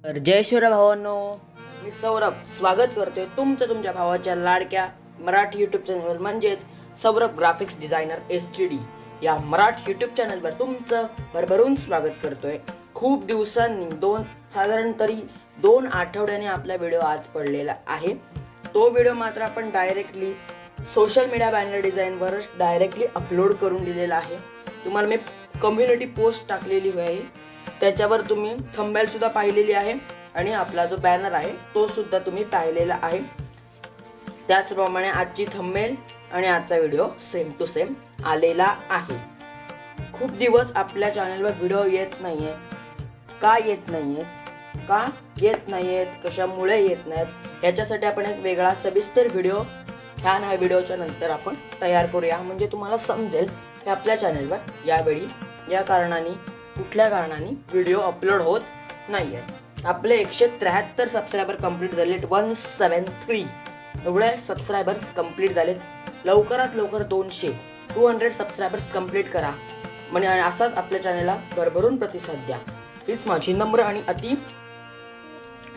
तर जय शिवराय भावांनो, मी सौरभ स्वागत करतोय तुमच्या भावाच्या लाडक्या मराठी यूट्यूब चॅनलवर म्हणजेच सौरभ ग्राफिक्स डिझायनर STD या मराठी यूट्यूब चॅनलवर तुमचं भरभरून स्वागत करतोय। खूप दिवसांनी साधारण तरी 2 आठवड्याने आपला व्हिडिओ आज पडलेला आहे। तो व्हिडिओ मात्र आपण डायरेक्टली सोशल मीडिया बॅनर डिझाईनवर डायरेक्टली अपलोड करून दिलेला आहे। तुम्हाला मी कम्युनिटी पोस्ट टाकलेली आहे, त्याच्यावर तुम्ही थंबनेल सुद्धा पाहिलेली आहे आणि आपला जो बॅनर आहे तो सुद्धा तुम्ही पाहिलेला आहे। त्याचप्रमाणे आजची थंबनेल आणि आजचा व्हिडिओ सेम टू सेम आलेला आहे। खूप दिवस आपल्या चॅनलवर व्हिडिओ येत नाहीये, का येत नाहीयेत, कशामुळे येत नाहीत याच्यासाठी आपण एक वेगळा सविस्तर व्हिडिओ ह्या व्हिडिओच्या नंतर आपण तयार करूया, म्हणजे तुम्हाला समजेल की आपल्या चॅनलवर यावेळी कुठल्या कारणाने व्हिडिओ अपलोड होत नाहीये। आपले 173 सबस्क्रायबर कंप्लीट झालेत, 173 एवढे सबस्क्रायबर्स कंप्लीट झालेत। लवकरात लवकर 200 सबस्क्रायबर्स कंप्लीट करा, म्हणजे असाच आपल्या चॅनलला भरभरून प्रतिसाद द्या, हीच माझी नम्र आणि अति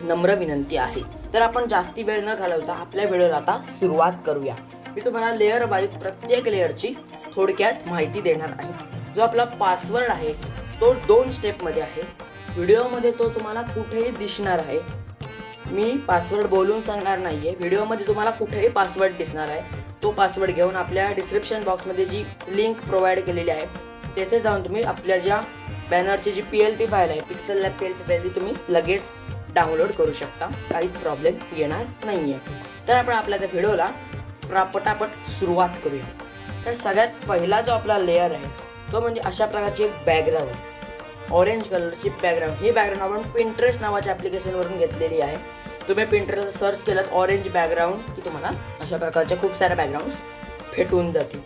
नम्र विनंती आहे। तर आपण जास्ती वेळ न घालवता आपल्या व्हिडिओला आता सुरुवात करूया। मी तुम्हाला लेअर वाईज प्रत्येक लेअरची थोडक्यात माहिती देणार आहे। जो आपला पासवर्ड आहे तो 2 स्टेपमध्ये आहे। व्हिडिओमध्ये तो तुम्हाला कुठेही दिसणार आहे, मी पासवर्ड बोलून सांगणार नाहीये, व्हिडिओमध्ये तुम्हाला कुठेही पासवर्ड दिसणार आहे। तो पासवर्ड घेऊन आपल्या डिस्क्रिप्शन बॉक्समध्ये जी लिंक प्रोव्हाइड केलेली आहे तेथे जाऊन तुम्ही आपल्या ज्या बॅनरची जी PLP फाईल आहे, पिक्सल लॅब PLP फाईल, ती तुम्ही लगेच डाउनलोड करू शकता, काहीच प्रॉब्लेम येणार नाहीये। तर आपण आपल्या त्या व्हिडिओला पटापट सुरुवात करूया। तर सगळ्यात पहिला जो आपला लेअर आहे तो म्हणजे अशा प्रकारची एक बॅकग्राऊंड, ऑरेंज कलरची बॅकग्राऊंड। ही बॅकग्राऊंड आपण पिंटरेस्ट नावाच्या ॲप्लिकेशनवरून घेतलेली आहे। तुम्ही पिंटरेस्ट सर्च केलं ऑरेंज बॅकग्राऊंड की तुम्हाला अशा प्रकारच्या खूप साऱ्या बॅकग्राऊंड्स भेटून जातील।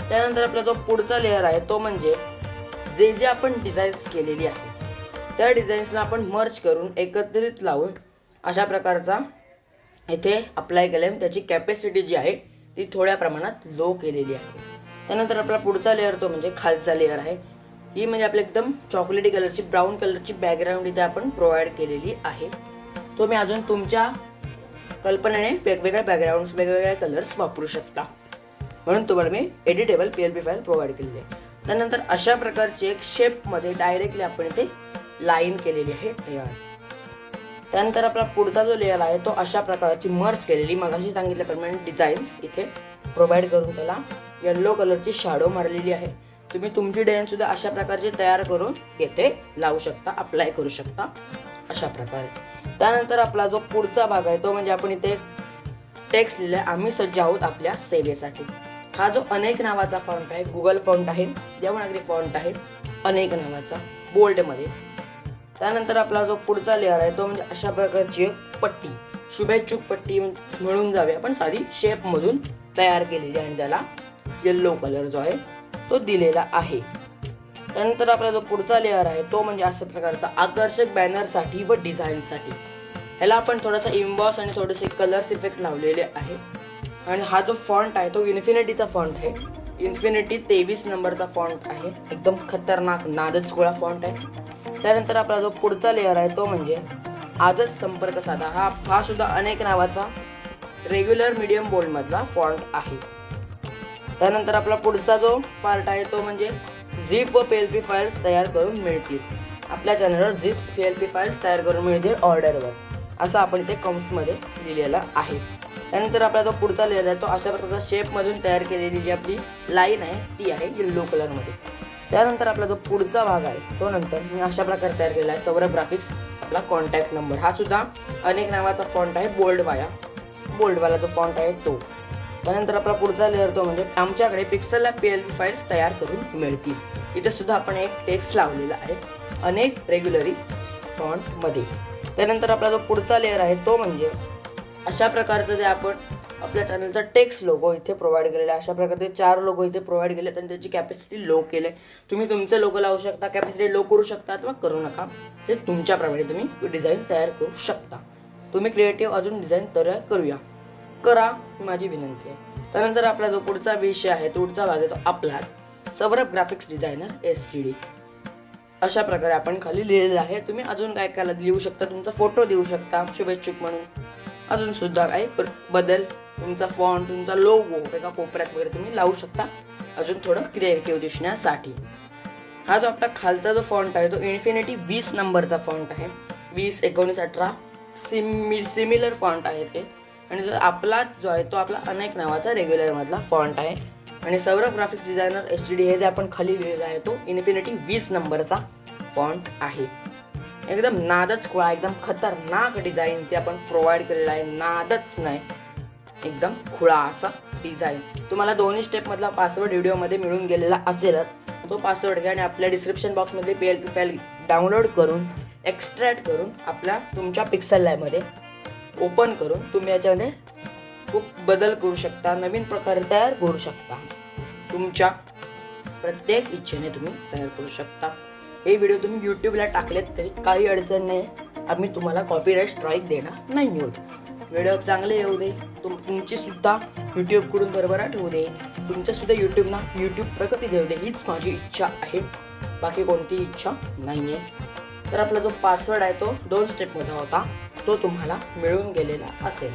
त्यानंतर आपला जो पुढचा लेअर आहे तो म्हणजे जे आपण डिझाईन्स केलेली आहे त्या डिझाईन्सला आपण मर्ज करून एकत्रित लावून अशा प्रकारचा इथे अप्लाय केलं। त्याची कॅपॅसिटी जी आहे ती थोड्या प्रमाणात लो केलेली आहे। त्यानंतर आपला पुढचा लेअर तो म्हणजे खालचा लेअर आहे। ही म्हणजे आपल्या एकदम चॉकलेटी कलरची, ब्राऊन कलरची बॅकग्राऊंड इथे आपण प्रोव्हाइड केलेली आहे। तो मी अजून तुमच्या कल्पनेने वेगवेगळ्या बॅकग्राऊंड्स, वेगवेगळे कलर्स वापरू शकता, म्हणून तुम्हाला मी एडिटेबल PLP फाईल प्रोव्हाइड केलेली आहे। त्यानंतर अशा प्रकारची एक शेपमध्ये डायरेक्टली आपण इथे लाईन केलेली आहे तयार। त्यानंतर आपला पुढचा जो लेअर आहे तो अशा प्रकारची मर्ज केलेली, मगाशी सांगितल्याप्रमाणे डिझाईन्स इथे प्रोव्हाइड करून त्याला येलो कलरची शॅडो मारलेली आहे। तुम्ही तुमची डिझाईन सुद्धा अशा प्रकारचे तयार करून येथे लावू शकता, अप्लाय करू शकता अशा प्रकारे। त्यानंतर आपला जो पुढचा भाग आहे तो म्हणजे आपण इथे टेक्स्ट लिहिलं आहे, आम्ही सज्ज आहोत आपल्या सेवेसाठी। हा जो अनेक नावाचा फॉन्ट आहे, गुगल फॉन्ट आहे, देवनागरी फॉन्ट आहे, अनेक नावाचा बोल्डमध्ये। त्यानंतर आपला जो पुढचा लेअर आहे तो म्हणजे अशा प्रकारची पट्टी, शुभेच्छुक पट्टी म्हणून जाऊया आपण, साधी शेपमधून तयार केलेली आहे आणि त्याला येल्लो कलर जो आहे तो दिलेला आहे। त्यानंतर आपला जो पुढचा लेअर आहे तो म्हणजे अशा प्रकारचा आकर्षक बॅनरसाठी व डिझाईनसाठी। ह्याला आपण थोडासा इम्बॉस आणि थोडेसे कलर्स इफेक्ट लावलेले आहे। आणि हा जो फॉन्ट आहे तो इन्फिनिटीचा फॉन्ट आहे, इन्फिनिटी 23 नंबरचा फॉन्ट आहे, एकदम खतरनाक नादच गोळा फॉन्ट आहे। त्यानंतर आपला जो पुढचा लेअर आहे तो म्हणजे आजच संपर्क साधा। हा सुद्धा अनेक नावाचा रेग्युलर मीडियम बोल्ड मधला फॉन्ट आहे। त्यानंतर आपला पुढचा जो पार्ट आहे तो म्हणजे झिप व PLP फाईल्स तयार करून मिळतील। आपल्या चॅनलवर झिप्स PLP फाईल्स तयार करून मिळतील ऑर्डरवर, असं आपण इथे कंसमध्ये लिहिलेलं आहे। त्यानंतर आपला जो पुढचा लेअर आहे तो अशा प्रकारचा शेपमधून तयार केलेली जी आपली लाईन आहे ती आहे येल्लो कलरमध्ये। त्यानंतर आपला जो पुढचा भाग आहे तो नंतर मी अशा प्रकारे तयार केला आहे, सौरभ ग्राफिक्स आपला कॉन्टॅक्ट नंबर। हा सुद्धा अनेक नावाचा फॉन्ट आहे, बोल्डवाला जो फॉन्ट आहे तो। त्यानंतर आपला पुढचा लेअर तो म्हणजे आमच्याकडे पिक्सल लॅब PLP फाईल्स तयार करून मिळतील। इथे सुद्धा आपण एक टेक्स्ट लावलेला आहे अनेक रेग्युलरी फॉन्टमध्ये। त्यानंतर आपला जो पुढचा लेअर आहे तो म्हणजे अशा प्रकारचं जे आपण आपल्या चॅनलचा टेक्स्ट लोगो इथे प्रोव्हाइड केलेला आहे। अशा प्रकारचे 4 लोगो इथे प्रोव्हाइड केले आणि त्याची कॅपॅसिटी लो केले। तुम्ही तुमचे लोगो लावू शकता, कॅपॅसिटी लो करू शकता किंवा करू नका, ते तुमच्याप्रमाणे तुम्ही डिझाईन तयार करू शकता। तुम्ही क्रिएटिव्ह अजून डिझाईन तयार करा ही माझी विनंती आहे। त्यानंतर आपला जो पुढचा विषय आहे, पुढचा भाग आहे तो आपला सौरभ ग्राफिक्स डिझायनर STD। अशा प्रकारे आपण खाली लिहिलेलं आहे. तुम्ही अजून काय काय लिहू शकता, तुमचा फोटो देऊ शकता शुभेच्छुक म्हणून. अजून सुद्धा काही बदल, तुमचा फॉन्ट, तुमचा लोगो एका कोपऱ्यात वगैरे तुम्ही लावू शकता अजून थोडं क्रिएटिव्ह दिसण्यासाठी. हा जो आपला खालचा जो फॉन्ट आहे तो इन्फिनिटी 20 नंबरचा फॉन्ट आहे. 20, 19, 18 सिमिलर फॉन्ट आहे ते. आणि जो आपला जो आहे तो आपला अनेक नावाचा रेग्युलर मधला फॉन्ट आहे. आणि सौरभ ग्राफिक्स डिझायनर HTD हे जे आपण खाली लिहिलेलं आहे तो इन्फिनिटी 20 नंबरचा फॉन्ट आहे. एकदम नादच खुळा, एकदम खतरनाक डिझाईन ते आपण प्रोव्हाइड केलेला आहे. नादच नाही, एकदम खुळा असा डिझाईन. तुम्हाला दोन्ही स्टेप मधला पासवर्ड व्हिडिओमध्ये मिळून गेलेला असेलच. तो पासवर्ड घ्या आणि आपल्या डिस्क्रिप्शन बॉक्समध्ये PLP फाईल डाउनलोड करून एक्स्ट्रॅक्ट करून तुमच्या पिक्सल लॅबमध्ये ओपन करून तुम्ही याच्यामध्ये खूप बदल करू शकता, नवीन प्रकारे तयार करू शकता. तुमच्या प्रत्येक इच्छेने तुम्ही तयार करू शकता. हे व्हिडिओ तुम्ही यूट्यूबला टाकलेत तरी काही अडचण नाही, आम्ही तुम्हाला कॉपीराईट स्ट्राईक देणार नाही आहोत. व्हिडिओ चांगले येऊ दे, तुमची सुद्धा यूट्यूबकडून भरभराट होऊ दे, तुमच्या सुद्धा यूट्यूब प्रगती देऊ दे, हीच माझी इच्छा आहे, बाकी कोणती इच्छा नाही आहे. तर आपला जो पासवर्ड आहे तो 2 स्टेपमध्ये होता, तो तुम्हाला मिळून गेलेला असेल.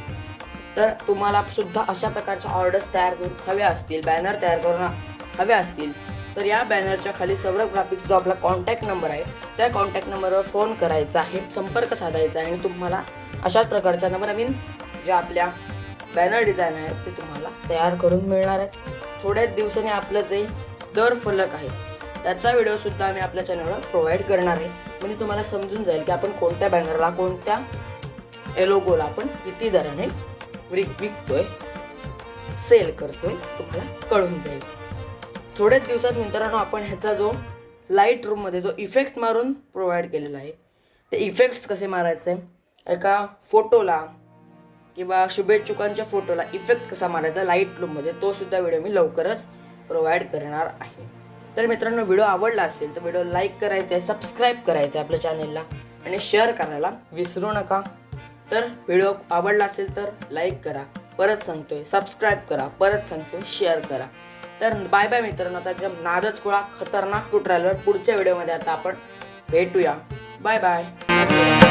तर तुम्हाला सुद्धा अशा प्रकारच्या ऑर्डर्स तयार करून हव्या असतील, बॅनर तयार करून हव्या असतील, तर या बॅनरच्या खाली सौरभ ग्राफिक्स जो आपला कॉन्टॅक्ट नंबर आहे त्या कॉन्टॅक्ट नंबरवर फोन करायचा आहे, संपर्क साधायचा आहे आणि तुम्हाला अशाच प्रकारच्या नवनवीन ज्या आपल्या बॅनर डिझाईन आहेत ते तुम्हाला तयार करून मिळणार आहेत. थोड्याच दिवसांनी आपलं जे दर फलक आहे त्याचा व्हिडिओ सुद्धा आम्ही आपल्या चॅनलवर प्रोव्हाइड करणार आहे. म्हणजे तुम्हाला समजून जाईल की आपण कोणत्या बॅनरला, कोणत्या लोगोला आपण किती दराने विकतोय, सेल करतोय, तुम्हाला कळून जाईल. थोड्याच दिवसात मित्रांनो आपण ह्याचा जो लाईट रूममध्ये जो इफेक्ट मारून प्रोव्हाइड केलेला आहे ते इफेक्ट्स कसे मारायचे, एका फोटोला किंवा शुभेच्छुकांच्या फोटोला इफेक्ट कसा मारायचा लाईट रूममध्ये, तो सुद्धा व्हिडिओ मी लवकरच प्रोव्हाइड करणार आहे. तर मित्रांनो व्हिडिओ आवडला असेल तर व्हिडिओ लाईक करायचा आहे, सबस्क्राईब करायचं आहे आपल्या चॅनेलला आणि शेअर करायला विसरू नका. तर व्हिडिओ आवडला असेल तर लाईक करा, परत सांगतोय सबस्क्राईब करा, परत सांगतोय शेअर करा. तर बाय बाय मित्रांनो. आता एकदम नादच खुळा खतरनाक ट्युटोरियलवर पुढच्या व्हिडिओमध्ये आता आपण भेटूया. Bye bye.